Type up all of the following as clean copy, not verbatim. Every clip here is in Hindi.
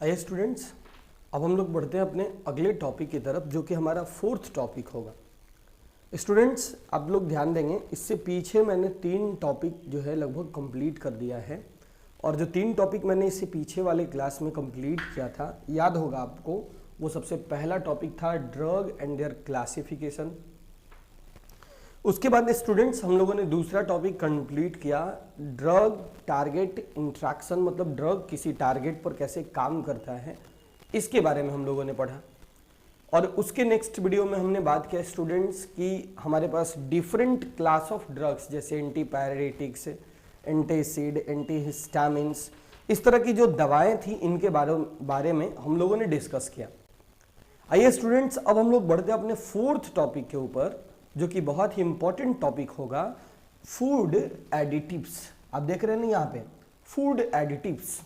आइए स्टूडेंट्स, अब हम लोग बढ़ते हैं अपने अगले टॉपिक की तरफ, जो कि हमारा फोर्थ टॉपिक होगा। स्टूडेंट्स, आप लोग ध्यान देंगे, इससे पीछे मैंने 3 टॉपिक जो है लगभग कंप्लीट कर दिया है। और जो 3 टॉपिक मैंने इससे पीछे वाले क्लास में कंप्लीट किया था, याद होगा आपको, वो सबसे पहला टॉपिक था ड्रग एंड देयर क्लासिफिकेशन। उसके बाद स्टूडेंट्स हम लोगों ने दूसरा टॉपिक कंप्लीट किया, ड्रग टारगेट इंट्रैक्शन, मतलब ड्रग किसी टारगेट पर कैसे काम करता है, इसके बारे में हम लोगों ने पढ़ा। और उसके नेक्स्ट वीडियो में हमने बात किया स्टूडेंट्स कि हमारे पास डिफरेंट क्लास ऑफ ड्रग्स जैसे एंटीपायरेटिक्स, एंटीसिड, एंटीहिस्टामिन्स, इस तरह की जो दवाएं थी इनके बारे में हम लोगों ने डिस्कस किया। आइए स्टूडेंट्स, अब हम लोग बढ़ते हैं अपने फोर्थ टॉपिक के ऊपर, जो कि बहुत ही इंपॉर्टेंट टॉपिक होगा, फूड एडिटिव्स। आप देख रहे हैं ना यहाँ पे फूड एडिटिव्स।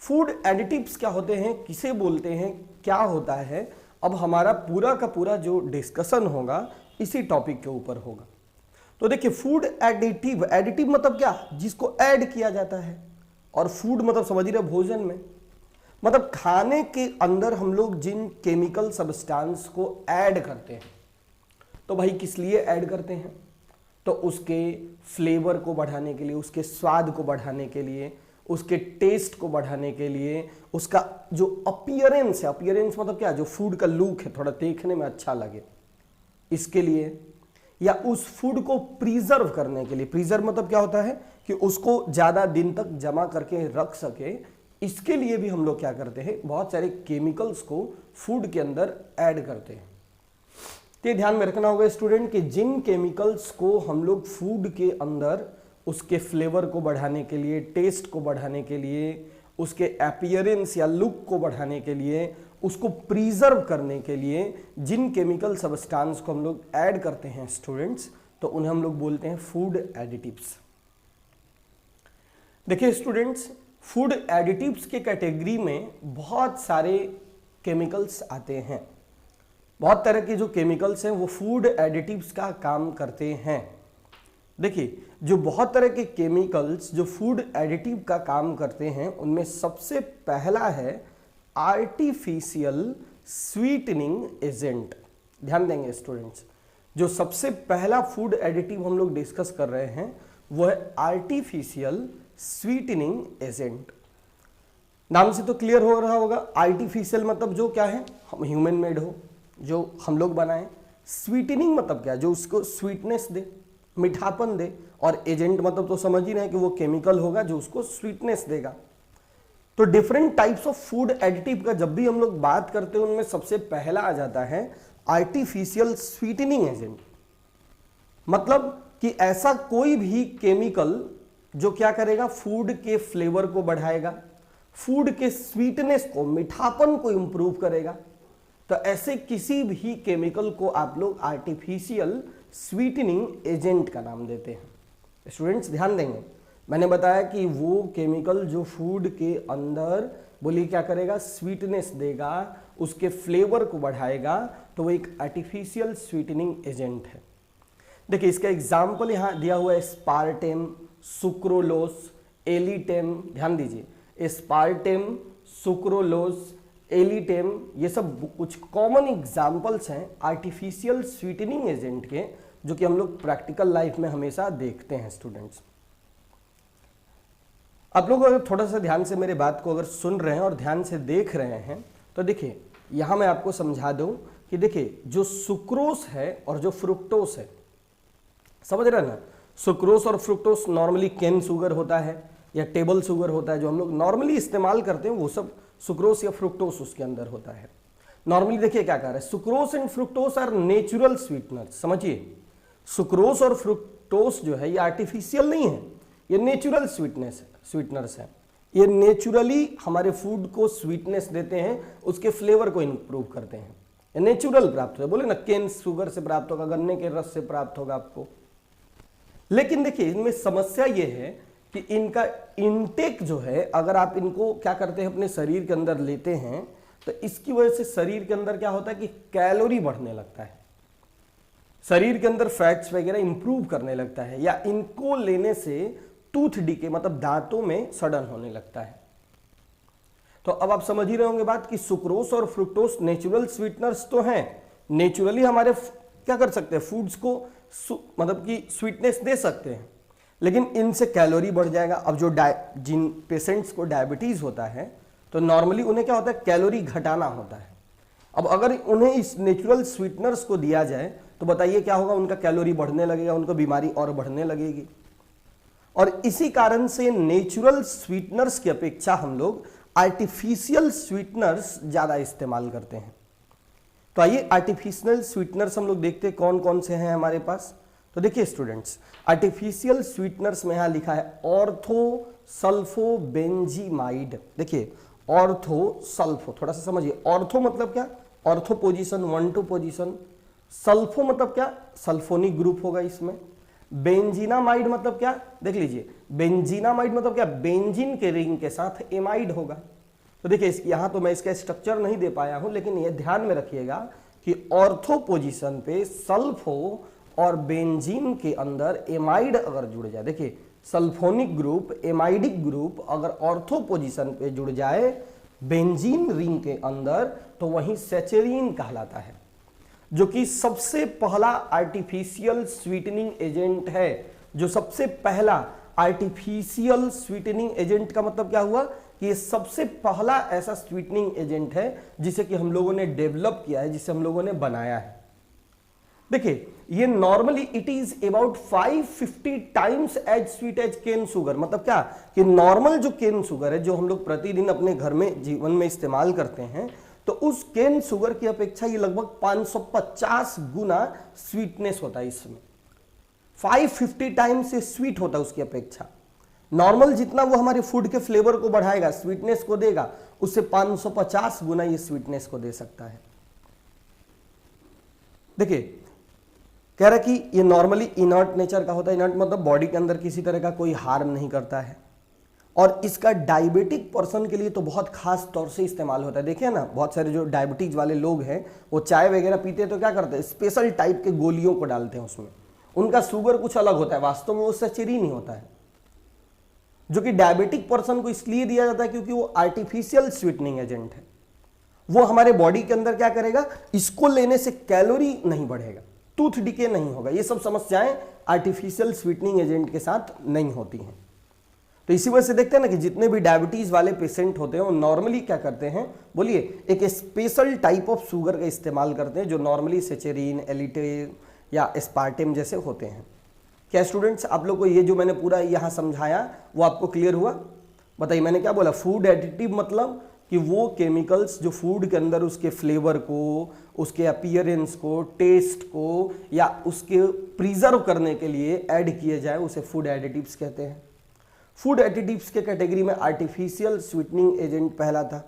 फूड एडिटिव्स क्या होते हैं, किसे बोलते हैं, क्या होता है, अब हमारा पूरा का पूरा जो डिस्कशन होगा इसी टॉपिक के ऊपर होगा। तो देखिए, फूड एडिटिव, एडिटिव मतलब क्या, जिसको ऐड किया जाता है, और फूड मतलब समझ रहे भोजन में, मतलब खाने के अंदर हम लोग जिन केमिकल सब्सटेंस को ऐड करते हैं। तो भाई किस लिए ऐड करते हैं, तो उसके फ्लेवर को बढ़ाने के लिए, उसके स्वाद को बढ़ाने के लिए, उसके टेस्ट को बढ़ाने के लिए, उसका जो अपीयरेंस है, अपीयरेंस मतलब क्या, जो फूड का लुक है, थोड़ा देखने में अच्छा लगे, इसके लिए, या उस फूड को प्रिजर्व करने के लिए। प्रिजर्व मतलब क्या होता है कि उसको ज्यादा दिन तक जमा करके रख सके, इसके लिए भी हम लोग क्या करते हैं, बहुत सारे केमिकल्स को फूड के अंदर ऐड करते हैं। तो ध्यान में रखना होगा स्टूडेंट कि जिन केमिकल्स को हम लोग फूड के अंदर उसके फ्लेवर को बढ़ाने के लिए, टेस्ट को बढ़ाने के लिए, उसके अपीयरेंस या लुक को बढ़ाने के लिए, उसको प्रिजर्व करने के लिए जिन केमिकल सब्सटेंस को हम लोग ऐड करते हैं स्टूडेंट्स, तो उन्हें हम लोग बोलते हैं फूड एडिटिव्स। देखिए स्टूडेंट्स, फूड एडिटिव्स के कैटेगरी में बहुत सारे केमिकल्स आते हैं। बहुत तरह के जो केमिकल्स हैं वो फूड एडिटिव्स का काम करते हैं। देखिए, जो बहुत तरह के केमिकल्स जो फूड एडिटिव का काम करते हैं, उनमें सबसे पहला है आर्टिफिशियल स्वीटनिंग एजेंट। ध्यान देंगे स्टूडेंट्स, जो सबसे पहला फूड एडिटिव हम लोग डिस्कस कर रहे हैं वो है आर्टिफिशियल स्वीटनिंग एजेंट। नाम से तो क्लियर हो रहा होगा, आर्टिफिशियल मतलब जो क्या है, ह्यूमन मेड हो, जो हम लोग बनाएं। स्वीटनिंग मतलब क्या, जो उसको स्वीटनेस दे, मीठापन दे, और एजेंट मतलब तो समझ ही रहे हैं कि वो केमिकल होगा जो उसको स्वीटनेस देगा। तो different types of food additive का जब भी हम लोग बात करते हैं, उनमें सबसे पहला आ जाता है आर्टिफिशियल स्वीटनिंग एजेंट। मतलब कि ऐसा कोई भी केमिकल जो क्या करेगा, फूड के फ्लेवर को बढ़ाएगा, फूड के स्वीटनेस को, मीठापन को इंप्रूव करेगा। तो ऐसे किसी भी केमिकल को आप लोग आर्टिफिशियल स्वीटनिंग एजेंट का नाम देते हैं। स्टूडेंट्स ध्यान देंगे, मैंने बताया कि वो केमिकल जो फूड के अंदर बोलिए क्या करेगा, स्वीटनेस देगा, उसके फ्लेवर को बढ़ाएगा, तो वो एक आर्टिफिशियल स्वीटनिंग एजेंट है। देखिए, इसका एग्जाम्पल यहाँ दिया हुआ है, स्पार्टेम, सुक्रोलोस, एलिटेम। ध्यान दीजिए, स्पार्टेम, सुक्रोलोस, एलिटेम, ये सब कुछ कॉमन एग्जाम्पल्स हैं आर्टिफिशियल स्वीटनिंग एजेंट के, जो कि हम लोग प्रैक्टिकल लाइफ में हमेशा देखते हैं स्टूडेंट्स। आप लोग अगर थोड़ा सा ध्यान से मेरे बात को अगर सुन रहे हैं और ध्यान से देख रहे हैं, तो देखिए यहां मैं आपको समझा दूं कि देखिए, जो सुक्रोस है और जो फ्रुक्टोस है, समझ रहे हैं ना, सुक्रोस और फ्रुक्टोस नॉर्मली केन शुगर होता है या टेबल शुगर होता है, जो हम लोग नॉर्मली इस्तेमाल करते हैं, वो सब सुक्रोस या फ्रुक्टोस उसके अंदर होता है। नॉर्मली देखिए क्या कह रहा है, sucrose and fructose are natural sweeteners. समझिए, सुक्रोस और फ्रुक्टोस जो है ये आर्टिफिशियल नहीं है, ये नेचुरल स्वीटनर्स है। ये नेचुरली हमारे फूड को स्वीटनेस देते हैं, उसके फ्लेवर को इंप्रूव करते हैं। ये नेचुरल प्राप्त होगा, बोले ना केन शुगर से प्राप्त होगा, गन्ने के रस से प्राप्त होगा आपको। लेकिन देखिए, इनमें समस्या ये है कि इनका इनटेक जो है, अगर आप इनको क्या करते हैं, अपने शरीर के अंदर लेते हैं, तो इसकी वजह से शरीर के अंदर क्या होता है कि कैलोरी बढ़ने लगता है, शरीर के अंदर फैट्स वगैरह इंप्रूव करने लगता है, या इनको लेने से टूथ डिके मतलब दांतों में सड़न होने लगता है। तो अब आप समझ ही रहे होंगे बात कि सुक्रोज और फ्रुक्टोज नेचुरल स्वीटनर्स तो हैं, नेचुरली हमारे क्या कर सकते हैं, फूड्स को मतलब कि स्वीटनेस दे सकते हैं, लेकिन इनसे कैलोरी बढ़ जाएगा। अब जो जिन पेशेंट्स को डायबिटीज होता है तो नॉर्मली उन्हें क्या होता है, कैलोरी घटाना होता है। अब अगर उन्हें इस नेचुरल स्वीटनर्स को दिया जाए तो बताइए क्या होगा, उनका कैलोरी बढ़ने लगेगा, उनको बीमारी और बढ़ने लगेगी। और इसी कारण से नेचुरल स्वीटनर्स की अपेक्षा हम लोग आर्टिफिशियल स्वीटनर्स ज्यादा इस्तेमाल करते हैं। तो आइए आर्टिफिशियल स्वीटनर्स हम लोग देखते हैं कौन कौन से हैं हमारे पास। तो देखिए स्टूडेंट्स, आर्टिफिशियल स्वीटनर्स में यहां लिखा है ऑर्थोसल्फोबेंजीमाइड। देखिए ऑर्थोसल्फो, थोड़ा सा समझिए, ऑर्थो मतलब क्या, ऑर्थो पोजीशन 1 2 पोजीशन, सल्फो मतलब क्या, सल्फोनिक ग्रुप होगा इसमें, बेंजीनामाइड मतलब क्या, देख लीजिए बेंजीनामाइड मतलब क्या, बेंजीन के रिंग के साथ एमाइड होगा। तो देखिए यहां तो मैं इसका स्ट्रक्चर नहीं दे पाया हूं, लेकिन ये ध्यान में रखिएगा कि ऑर्थो पोजीशन पे सल्फो और बेंजीन के अंदर एमाइड अगर जुड़ जाए, देखिए सल्फोनिक ग्रुप एमाइडिक ग्रुप अगर ऑर्थो पोजीशन पे जुड़ जाए बेंजीन रिंग के अंदर, तो वही सेचेरीन कहलाता है, जो कि सबसे पहला आर्टिफिशियल स्वीटनिंग एजेंट है। जो सबसे पहला आर्टिफिशियल स्वीटनिंग एजेंट का मतलब क्या हुआ कि ये सबसे पहला ऐसा स्वीटनिंग एजेंट है जिसे कि हम लोगों ने डेवलप किया है, जिसे हम लोगों ने बनाया है। देखिए ये normally it is about 550 times as sweet as cane sugar. मतलब क्या कि नॉर्मल जो केन शुगर है जो हम लोग प्रतिदिन अपने घर में जीवन में इस्तेमाल करते हैं, तो उस केन शुगर की अपेक्षा ये लगभग 550 गुना स्वीटनेस होता है इसमें, 550 टाइम्स से स्वीट होता है उसकी अपेक्षा। नॉर्मल जितना वो हमारे फूड के फ्लेवर को बढ़ाएगा, स्वीटनेस को देगा, उससे 550 गुना ये स्वीटनेस को दे सकता है। देखिए कह रहा कि ये नॉर्मली इनर्ट नेचर का होता है। इनर्ट मतलब बॉडी के अंदर किसी तरह का कोई हार्म नहीं करता है, और इसका डायबिटिक पर्सन के लिए तो बहुत खास तौर से इस्तेमाल होता है। देखिए ना, बहुत सारे जो डायबिटीज वाले लोग हैं वो चाय वगैरह पीते हैं तो क्या करते हैं, स्पेशल टाइप के गोलियों को डालते हैं उसमें, उनका शुगर कुछ अलग होता है, वास्तव में वो सेचेरीन ही होता है, जो कि डायबिटिक पर्सन को इसलिए दिया जाता है क्योंकि वो आर्टिफिशियल स्वीटनिंग एजेंट है। वो हमारे बॉडी के अंदर क्या करेगा, इसको लेने से कैलोरी नहीं बढ़ेगा, टूथ डिके नहीं होगा, ये सब समस्याएं आर्टिफिशियल स्वीटनिंग एजेंट के साथ नहीं होती हैं। तो इसी वजह से देखते हैं ना कि जितने भी डायबिटीज वाले पेशेंट होते हैं वो नॉर्मली क्या करते हैं, बोलिए एक स्पेशल टाइप ऑफ शुगर का इस्तेमाल करते हैं जो नॉर्मली सेचेरीन, एलिटेन या एस्पार्टेम जैसे होते हैं। क्या स्टूडेंट्स आप लोग को ये जो मैंने पूरा यहाँ समझाया वो आपको क्लियर हुआ? बताइए मैंने क्या बोला, फूड एडिटिव मतलब कि वो केमिकल्स जो फूड के अंदर उसके फ्लेवर को, उसके अपीयरेंस को, टेस्ट को या उसके प्रिजर्व करने के लिए ऐड किए जाए, उसे फूड एडिटिव्स कहते हैं। फूड एडिटिव्स के कैटेगरी में आर्टिफिशियल स्वीटनिंग एजेंट पहला था।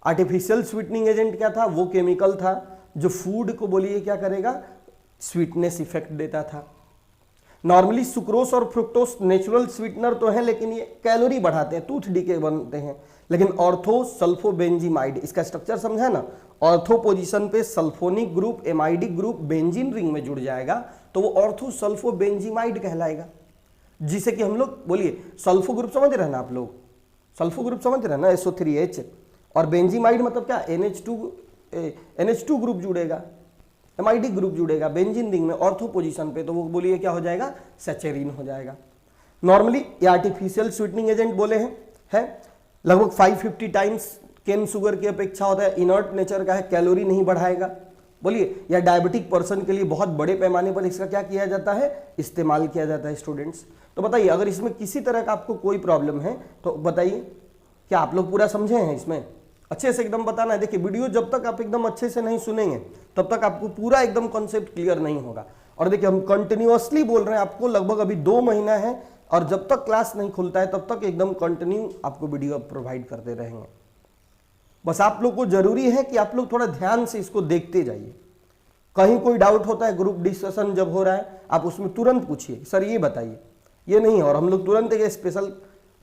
आर्टिफिशियल स्वीटनिंग एजेंट क्या था, वो केमिकल था जो फूड को बोलिए क्या करेगा, स्वीटनेस इफेक्ट देता था। नॉर्मली सुक्रोज और फ्रुक्टोज नेचुरल स्वीटनर तो हैं, लेकिन ये कैलोरी बढ़ाते हैं, टूथ डिके बनते हैं। लेकिन ऑर्थो सल्फोबेंजीमाइड, इसका स्ट्रक्चर समझा ना, ऑर्थो पोजीशन पे sulphonic group amidic group benzene ring में जुड़ जाएगा तो वो ऑर्थो सल्फोबेंजीमाइड कहलाएगा, जिसे कि हम लोग बोलिए सल्फो ग्रुप समझ रहे हैं ना आप लोग, सल्फो ग्रुप समझ रहे हैं ना, SO3H, और बेंजीमाइड मतलब क्या, NH2 ग्रुप जुड़ेगा, एमाइडिक ग्रुप जुड़ेगा बेंजीन रिंग में ऑर्थो पोजीशन पे, तो वो बोलिए क्या हो जाएगा, सेचेरीन हो जाएगा। नॉर्मली ये आर्टिफिशियल स्वीटनिंग एजेंट बोले हैं लगभग 550 टाइम्स केन शुगर की अपेक्षा होता है, इनर्ट नेचर का है, कैलोरी नहीं बढ़ाएगा बोलिए, या डायबिटिक पर्सन के लिए बहुत बड़े पैमाने पर इसका क्या किया जाता है, इस्तेमाल किया जाता है स्टूडेंट्स। तो बताइए अगर इसमें किसी तरह का आपको कोई प्रॉब्लम है तो बताइए, क्या आप लोग पूरा समझे हैं, इसमें अच्छे से एकदम बताना है। देखिए वीडियो जब तक आप एकदम अच्छे से नहीं सुनेंगे तब तक आपको पूरा एकदम कॉन्सेप्ट क्लियर नहीं होगा। और देखिए हम कंटिन्यूअसली बोल रहे हैं आपको, लगभग अभी 2 महीना है, और जब तक क्लास नहीं खुलता है तब तक एकदम कंटिन्यू आपको वीडियो प्रोवाइड करते रहेंगे। बस आप लोग को जरूरी है कि आप लोग थोड़ा ध्यान से इसको देखते जाइए। कहीं कोई डाउट होता है, ग्रुप डिस्कशन जब हो रहा है आप उसमें तुरंत पूछिए, सर ये बताइए, ये नहीं। और हम लोग तुरंत एक स्पेशल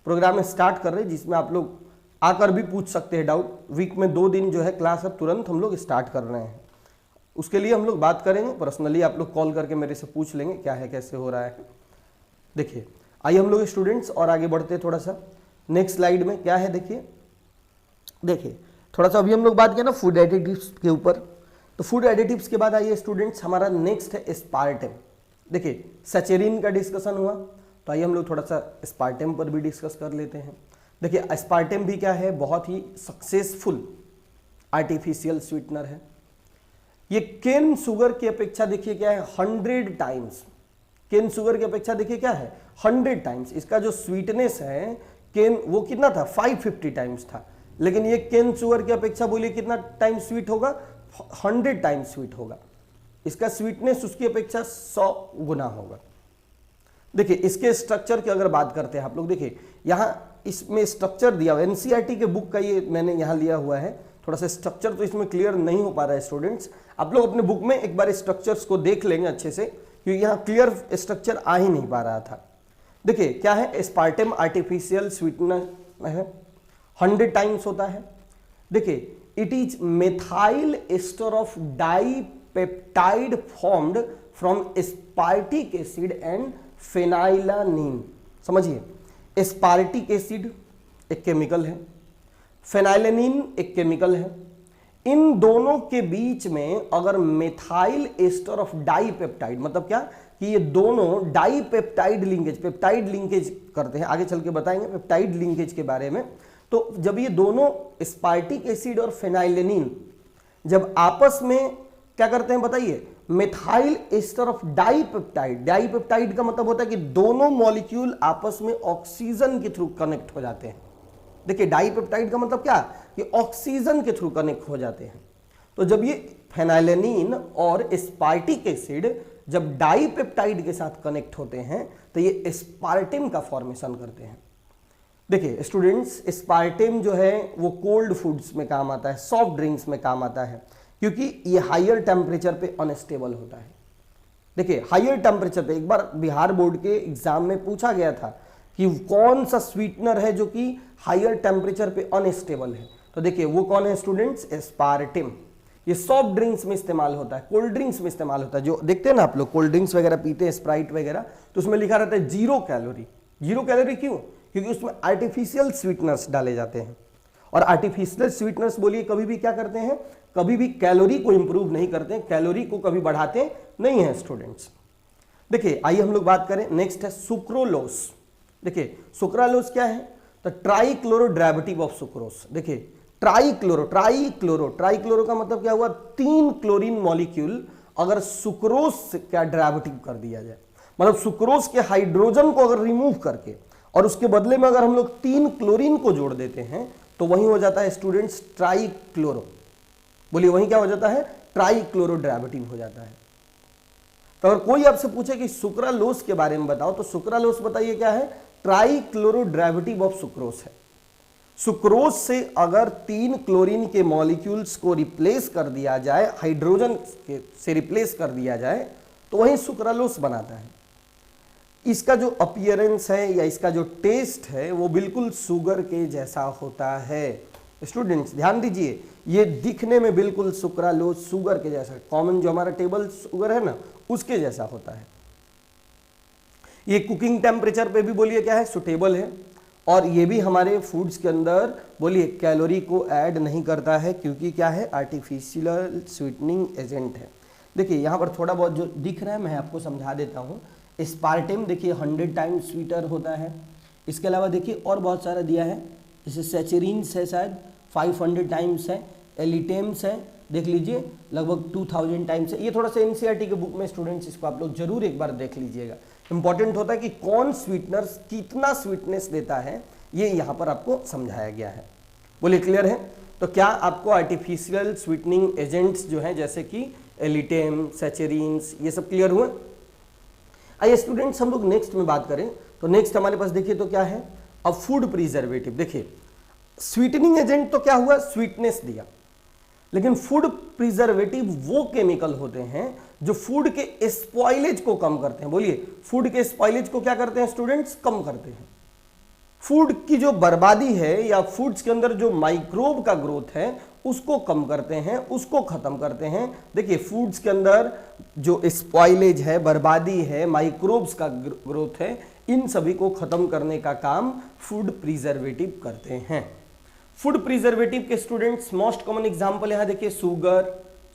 प्रोग्राम स्टार्ट कर रहे हैं जिसमें आप लोग आकर भी पूछ सकते हैं डाउट। वीक में 2 दिन जो है क्लास अब तुरंत हम लोग स्टार्ट कर रहे हैं, उसके लिए हम लोग बात करेंगे पर्सनली, आप लोग कॉल करके मेरे से पूछ लेंगे क्या है, कैसे हो रहा है। देखिए आइए हम लोग स्टूडेंट्स और आगे बढ़ते हैं थोड़ा सा। नेक्स्ट स्लाइड में क्या है देखिए, देखिए थोड़ा सा अभी हम लोग बात किया ना फूड एडिटिव्स के ऊपर, तो फूड एडिटिव्स के बाद आइए स्टूडेंट्स हमारा नेक्स्ट है एस्पार्टेम। देखिए सैचेरिन का डिस्कशन हुआ, तो आइए हम लोग थोड़ा सा एस्पार्टेम पर भी डिस्कस कर लेते हैं। देखिए एस्पार्टेम भी क्या है, बहुत ही सक्सेसफुल आर्टिफिशियल स्वीटनर है। ये केन शुगर की अपेक्षा देखिए क्या है 100 टाइम्स, केन शुगर की अपेक्षा देखिए क्या है 100 टाइम्स। इसका जो स्वीटनेस है केन वो कितना था 550 टाइम्स था, लेकिन ये केन शुगर की अपेक्षा बोलिए कितना टाइम स्वीट होगा 100 टाइम्स स्वीट होगा। इसका स्वीटनेस उसकी अपेक्षा 100 गुना होगा। देखिए इसके स्ट्रक्चर की अगर बात करते हैं आप लोग, देखिए यहाँ इसमें स्ट्रक्चर दिया हुआ एनसीईआरटी के बुक का, ये मैंने यहाँ लिया हुआ है। थोड़ा सा स्ट्रक्चर तो इसमें क्लियर नहीं हो पा रहा है स्टूडेंट्स, आप लोग अपने बुक में एक बार स्ट्रक्चर्स को देख लेंगे अच्छे से, क्योंकि यहाँ क्लियर स्ट्रक्चर आ ही नहीं पा रहा था। देखिए क्या है, एस्पार्टेम आर्टिफिशियल स्वीटनर है, 100 टाइम्स होता है। देखिए it is methyl ester of dipeptide formed from aspartic acid and phenylalanine. समझिए एस्पार्टिक एसिड एक केमिकल है, फेनाइलानीन एक केमिकल है, इन दोनों के बीच में अगर मेथाइल एस्टर ऑफ डाइपेप्टाइड, मतलब क्या कि ये दोनों डाइपेप्टाइड लिंकेज, पेप्टाइड लिंकेज करते हैं, आगे चल के बताएंगे पेप्टाइड लिंकेज के बारे में। तो जब ये दोनों एस्पार्टिक एसिड और फेनाइलानीन जब आपस में क्या करते हैं बताइए, methyl ester of dipeptide, dipeptide का मतलब होता है कि दोनों मॉलिक्यूल आपस में ऑक्सीजन के थ्रू कनेक्ट हो जाते हैं। देखिए डाइपेप्टाइड का मतलब क्या कि ऑक्सीजन के थ्रू कनेक्ट हो जाते हैं। तो जब ये फेनाइलानीन और एस्पार्टिक एसिड जब डाइपेप्टाइड के साथ कनेक्ट होते हैं तो ये एस्पार्टेम का फॉर्मेशन करते हैं। देखिए स्टूडेंट्स एस्पार्टेम जो है वो कोल्ड फूड्स में काम आता है, सॉफ्ट ड्रिंक्स में काम आता है, क्योंकि ये हायर टेम्परेचर पे अनस्टेबल होता है। देखिए हायर टेम्परेचर पे एक बार बिहार बोर्ड के एग्जाम में पूछा गया था कि कौन सा स्वीटनर है जो कि हायर टेम्परेचर पे अनस्टेबल है, तो देखिए वो कौन है स्टूडेंट्स, एस्पार्टेम। ये सॉफ्ट ड्रिंक्स में इस्तेमाल होता है, कोल्ड ड्रिंक्स में इस्तेमाल होता है। जो देखते हैं ना आप लोग कोल्ड ड्रिंक्स वगैरह पीते हैं, स्प्राइट वगैरह, तो उसमें लिखा रहता है 0 कैलोरी। 0 कैलोरी क्यों, क्योंकि उसमें आर्टिफिशियल स्वीटनर्स डाले जाते हैं, और आर्टिफिशियल स्वीटनर्स बोलिए कभी भी क्या करते हैं, कभी भी कैलोरी को इंप्रूव नहीं करते हैं, कैलोरी को कभी बढ़ाते नहीं है स्टूडेंट्स। देखिए आइए हम लोग बात करें, नेक्स्ट है सुक्रोलोस। देखिए सुक्रालोस क्या है, तो ट्राइक्लोरो डेरिवेटिव ऑफ सुक्रोस। देखिए ट्राइक्लोरो ट्राइक्लोरो का मतलब क्या हुआ, 3 क्लोरीन मॉलिक्यूल अगर सुक्रोस का डेरिवेटिव कर दिया जाए, मतलब सुक्रोस के हाइड्रोजन को अगर रिमूव करके और उसके बदले में अगर हम लोग 3 क्लोरीन को जोड़ देते हैं तो वही हो जाता है स्टूडेंट्स ट्राइक्लोरो। बोलिए वही क्या हो जाता है, ट्राइक्लोरो डेरिवेटिव हो जाता है। तो अगर कोई आपसे पूछे कि सुक्रालोस के बारे में बताओ, तो सुक्रालोस बताइए क्या है, ट्राइक्लोरो डेरिवेटिव ऑफ सुक्रोस है। सुक्रोस से अगर 3 क्लोरीन के मॉलिक्यूल्स को रिप्लेस कर दिया जाए, हाइड्रोजन से रिप्लेस कर दिया जाए, तो वही सुक्रालोस बनाता है। इसका जो अपीयरेंस है या इसका जो टेस्ट है वो बिल्कुल शुगर के जैसा होता है। स्टूडेंट्स ध्यान दीजिए, ये दिखने में बिल्कुल सुक्रालोस शुगर के जैसा, कॉमन जो हमारा टेबल शुगर है ना उसके जैसा होता है। ये कुकिंग टेम्परेचर पे भी बोलिए क्या है, सुटेबल है, और ये भी हमारे फूड्स के अंदर बोलिए कैलोरी को ऐड नहीं करता है, क्योंकि क्या है, आर्टिफिशियल स्वीटनिंग एजेंट है। देखिए यहाँ पर थोड़ा बहुत जो दिख रहा है मैं आपको समझा देता हूँ। एस्पार्टेम देखिए 100 टाइम्स स्वीटर होता है। इसके अलावा देखिए और बहुत सारा दिया है, जैसे सैचेरिन्स है शायद 500 टाइम्स है, एलिटेम्स है देख लीजिए लगभग 2000 टाइम्स है। ये थोड़ा सा एनसीईआरटी के बुक में स्टूडेंट्स इसको आप लोग जरूर एक बार देख लीजिएगा। इंपॉर्टेंट होता है कि कौन स्वीटनर कितना स्वीटनेस देता है, ये यहाँ पर आपको समझाया गया है। बोलिए क्लियर है। तो क्या आपको आर्टिफिशियल स्वीटनिंग एजेंट्स जो हैं जैसे कि एलिटेम, सैचेरिन्स, ये सब क्लियर हुए। आइए स्टूडेंट्स हम लोग नेक्स्ट में बात करें, तो नेक्स्ट हमारे पास देखिए तो क्या है, अब फूड प्रिजर्वेटिव। देखिए स्वीटनिंग एजेंट तो क्या हुआ, स्वीटनेस दिया, लेकिन फूड प्रिजर्वेटिव वो केमिकल होते हैं जो फूड के स्पॉइलेज को कम करते हैं। बोलिए फूड के स्पॉइलेज को क्या करते हैं स्टूडेंट्स, कम करते हैं। फूड की जो बर्बादी है या फूड्स के अंदर जो माइक्रोब का ग्रोथ है उसको कम करते हैं, उसको खत्म करते हैं। देखिए फूड्स के अंदर जो स्पॉइलेज है, बर्बादी है, माइक्रोब्स का ग्रोथ है, इन सभी को खत्म करने का काम फूड प्रिजर्वेटिव करते हैं। फूड प्रिजर्वेटिव के स्टूडेंट्स मोस्ट कॉमन एग्जांपल यहां देखिए, शुगर,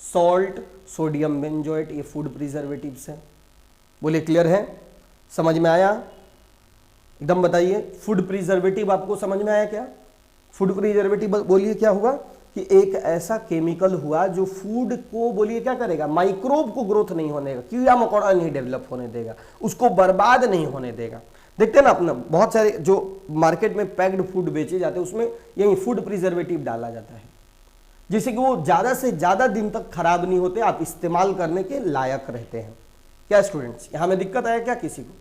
सॉल्ट, सोडियम बेंजोएट, ये फूड प्रिजर्वेटिव्स हैं। बोलिए क्लियर है, समझ में आया? एकदम बताइए, फूड प्रिजर्वेटिव आपको समझ में आया क्या? फूड प्रिजर्वेटिव बोलिए क्या हुआ कि एक ऐसा केमिकल हुआ जो फूड को बोलिए क्या करेगा, माइक्रोब को ग्रोथ नहीं होने देगा, कीड़ा मकोड़ा नहीं डेवलप होने देगा, उसको बर्बाद नहीं होने देगा। देखते हैं ना अपना बहुत सारे जो मार्केट में पैक्ड फूड बेचे जाते हैं उसमें यही फूड प्रिजर्वेटिव डाला जाता है, जिससे कि वो ज्यादा से ज्यादा दिन तक खराब नहीं होते, आप इस्तेमाल करने के लायक रहते हैं। क्या स्टूडेंट्स, यहां में दिक्कत आया क्या किसी को?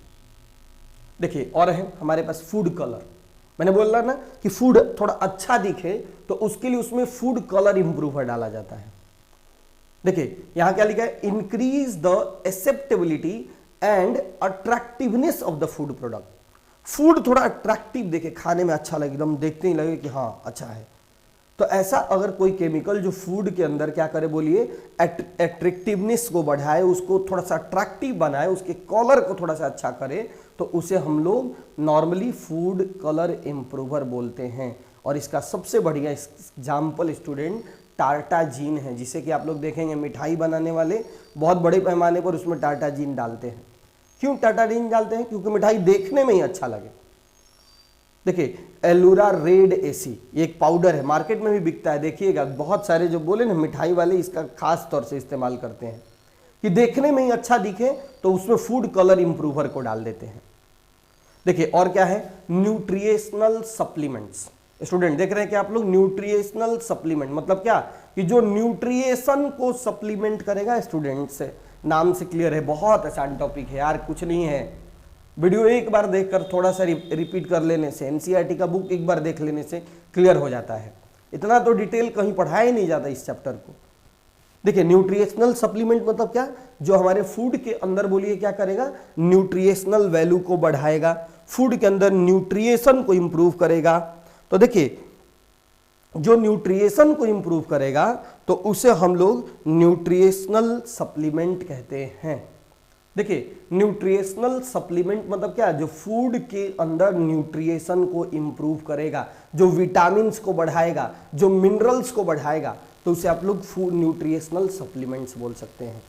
देखिए और है हमारे पास फूड कलर। मैंने बोल रहा ना कि फूड थोड़ा अच्छा दिखे तो उसके लिए उसमें फूड कलर इंप्रूवर डाला जाता है। देखिए यहां क्या लिखा है, increase the acceptability and attractiveness of the food product. Food थोड़ा अट्रैक्टिव देखे, खाने में अच्छा लगे, एकदम देखते ही लगे कि हाँ अच्छा है। तो ऐसा अगर कोई केमिकल जो फूड के अंदर क्या करे बोलिए, अट्रैक्टिवनेस को बढ़ाए, उसको थोड़ा सा अट्रैक्टिव बनाए, उसके कलर को थोड़ा सा अच्छा करे, तो उसे हम लोग नॉर्मली फूड कलर इम्प्रूवर बोलते हैं। और इसका सबसे बढ़िया एग्जाम्पल स्टूडेंट टार्टाजीन है, जिसे कि आप लोग देखेंगे मिठाई बनाने वाले बहुत बड़े पैमाने पर उसमें टार्टाजीन डालते हैं। क्यों टार्टाजीन डालते हैं? क्योंकि मिठाई देखने में ही अच्छा लगे। देखिए एलुरा रेड एसी, ये एक पाउडर है, मार्केट में भी बिकता है, देखिएगा बहुत सारे जो बोले ना मिठाई वाले इसका खास तौर से इस्तेमाल करते हैं कि देखने में ही अच्छा दिखे, तो उसमें फूड कलर इंप्रूवर को डाल देते हैं। देखिए और क्या है, न्यूट्रिशनल सप्लीमेंट्स। स्टूडेंट देख रहे हैं कि आप लोग, न्यूट्रिशनल सप्लीमेंट मतलब क्या कि जो न्यूट्रिएशन को सप्लीमेंट करेगा। स्टूडेंट से नाम से क्लियर है, बहुत आसान टॉपिक है यार, कुछ नहीं है। वीडियो एक बार देखकर थोड़ा सा रिपीट कर लेने से, एनसीईआरटी का बुक एक बार देख लेने से क्लियर हो जाता है। इतना तो डिटेल कहीं पढ़ाया ही नहीं जाता इस चैप्टर को। देखिए न्यूट्रिशनल सप्लीमेंट मतलब क्या, जो हमारे फूड के अंदर बोलिए क्या करेगा, न्यूट्रिशनल वैल्यू को बढ़ाएगा, फूड के अंदर न्यूट्रिएशन को इंप्रूव करेगा। तो देखिए जो न्यूट्रिएशन को इंप्रूव करेगा तो उसे हम लोग न्यूट्रिशनल सप्लीमेंट कहते हैं। देखिए न्यूट्रिशनल सप्लीमेंट मतलब क्या, जो फूड के अंदर न्यूट्रिएशन को इंप्रूव करेगा, जो विटामिन्स को बढ़ाएगा, जो मिनरल्स को बढ़ाएगा, तो उसे आप लोग फूड न्यूट्रिशनल सप्लीमेंट्स बोल सकते हैं।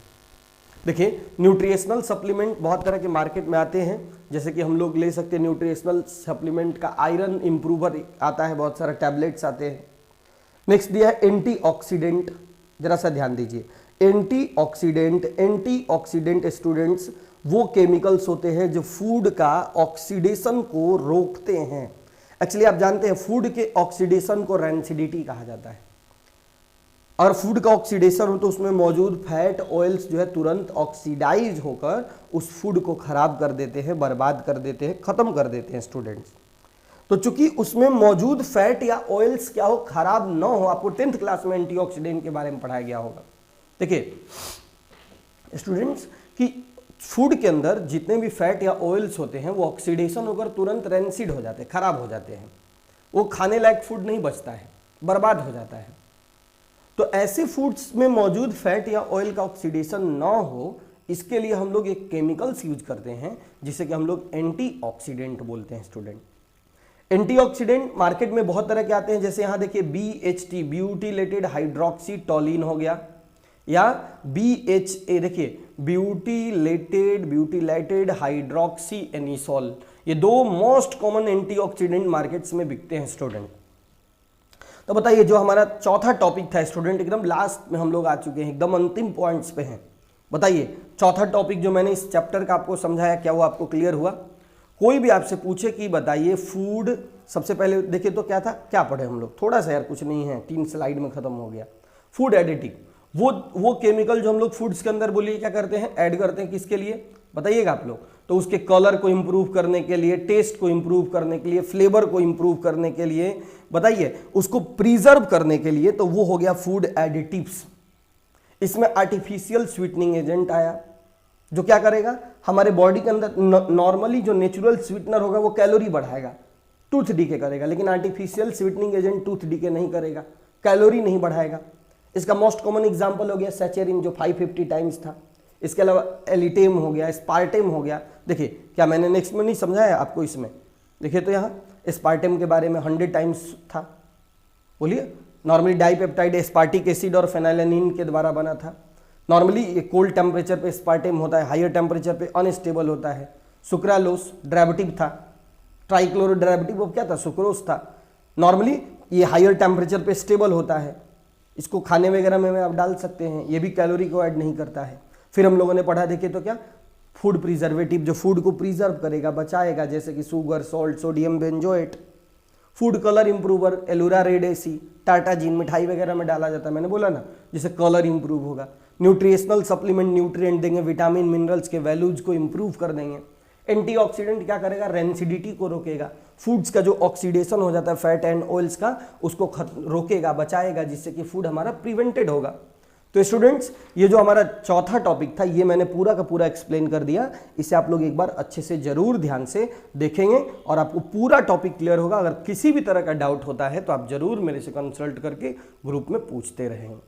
देखिए न्यूट्रिशनल सप्लीमेंट बहुत तरह के मार्केट में आते हैं, जैसे कि हम लोग ले सकते हैं न्यूट्रिशनल सप्लीमेंट का आयरन इंप्रूवर आता है, बहुत सारा टैबलेट्स आते हैं। नेक्स्ट दिया है एंटीऑक्सीडेंट, जरा सा ध्यान दीजिए। एंटीऑक्सीडेंट स्टूडेंट्स वो केमिकल्स होते हैं जो फूड का ऑक्सीडेशन को रोकते हैं। एक्चुअली आप जानते हैं फूड के ऑक्सीडेशन को रैंसिडिटी कहा जाता है, और फूड का ऑक्सीडेशन हो तो उसमें मौजूद फैट ऑयल्स जो है तुरंत ऑक्सीडाइज होकर उस फूड को खराब कर देते हैं, बर्बाद कर देते हैं, खत्म कर देते हैं स्टूडेंट्स। तो चूंकि उसमें मौजूद फैट या ऑयल्स क्या हो, खराब ना हो, आपको 10th क्लास में एंटीऑक्सीडेंट के बारे में पढ़ाया गया होगा। देखिए स्टूडेंट्स कि फूड के अंदर जितने भी फैट या ऑयल्स होते हैं वो ऑक्सीडेशन होकर तुरंत रैंसिड हो जाते हैं, खराब हो जाते हैं, वो खाने लायक फूड नहीं बचता है, बर्बाद हो जाता है। तो ऐसे फूड्स में मौजूद फैट या ऑयल का ऑक्सीडेशन ना हो, इसके लिए हम लोग एक केमिकल्स यूज करते हैं जिसे कि हम लोग एंटीऑक्सीडेंट बोलते हैं। स्टूडेंट एंटीऑक्सीडेंट मार्केट में बहुत तरह के आते हैं, जैसे यहां देखिए BHT ब्यूटिलेटेड हाइड्रोक्सीटोलिन हो गया, या BHA देखिए ब्यूटिलेटेड हाइड्रोक्सी एनिसोल, ये दो मोस्ट कॉमन एंटीऑक्सीडेंट मार्केट्स में बिकते हैं। स्टूडेंट तो बताइए जो हमारा चौथा टॉपिक था स्टूडेंट, एकदम लास्ट में हम लोग आ चुके हैं, एकदम अंतिम पॉइंट्स पे हैं। बताइए चौथा टॉपिक जो मैंने इस चैप्टर का आपको समझाया, क्या वो आपको क्लियर हुआ? कोई भी आपसे पूछे कि बताइए फूड, सबसे पहले देखिए तो क्या था, क्या पढ़े हम लोग, थोड़ा सा यार कुछ नहीं है, 3 स्लाइड में खत्म हो गया। फूड एडिटिव, वो केमिकल जो हम लोग फूड्स के अंदर बोलिए क्या करते हैं, ऐड करते हैं, किसके लिए बताइएगा आप लोग? तो उसके कलर को इंप्रूव करने के लिए, टेस्ट को इंप्रूव करने के लिए, फ्लेवर को इंप्रूव करने के लिए, बताइए उसको प्रिजर्व करने के लिए, तो वो हो गया फूड एडिटिव्स। इसमें आर्टिफिशियल स्वीटनिंग एजेंट आया जो क्या करेगा, हमारे बॉडी के अंदर नॉर्मली जो नेचुरल स्वीटनर होगा वो कैलोरी बढ़ाएगा, टूथ डीके करेगा, लेकिन artificial sweetening agent tooth decay नहीं करेगा, कैलोरी नहीं बढ़ाएगा। इसका मोस्ट कॉमन एग्जांपल हो गया सैचेरिन जो 550 टाइम्स था। इसके अलावा एलिटेम हो गया, स्पार्टेम हो गया। देखिए क्या मैंने नेक्स्ट में नहीं समझाया आपको, इसमें देखिए तो यहाँ स्पार्टेम के बारे में 100 टाइम्स था, बोलिए। नॉर्मली डाइपेप्टाइड एस्पार्टिक एसिड और फेनाइलैनिन के द्वारा बना था। नॉर्मली ये कोल्ड टेम्परेचर पे एस्पार्टेम होता है, हायर टेम्परेचर पे अनस्टेबल होता है। सुक्रालोस डेरिवेटिव था, ट्राइक्लोरोडेरिवेटिव क्या था, सुक्रोज था। नॉर्मली ये हायर टेम्परेचर पे स्टेबल होता है, इसको खाने वगैरह में आप डाल सकते हैं, ये भी कैलोरी को ऐड नहीं करता है। फिर हम लोगों ने पढ़ा देखे तो क्या, फूड प्रिजर्वेटिव जो फूड को प्रिजर्व करेगा, बचाएगा, जैसे कि sugar, salt, sodium benzoate. Food colour improver allura red AC, tartrazine मिठाई वगैरह में डाला जाता है, मैंने बोला ना, जिससे कलर इंप्रूव होगा। न्यूट्रिशनल सप्लीमेंट न्यूट्रिएंट देंगे, विटामिन मिनरल्स के वैल्यूज को इंप्रूव कर देंगे। एंटीऑक्सीडेंट क्या करेगा, रेंसिडिटी को रोकेगा। फूड्स का जो ऑक्सीडेशन हो जाता है फैट एंड ऑयल्स का, उसको रोकेगा, बचाएगा, जिससे कि फूड हमारा प्रिवेंटेड होगा। तो स्टूडेंट्स, ये जो हमारा चौथा टॉपिक था, ये मैंने पूरा का पूरा एक्सप्लेन कर दिया। इसे आप लोग एक बार अच्छे से जरूर ध्यान से देखेंगे और आपको पूरा टॉपिक क्लियर होगा। अगर किसी भी तरह का डाउट होता है तो आप जरूर मेरे से कंसल्ट करके ग्रुप में पूछते रहेंगे।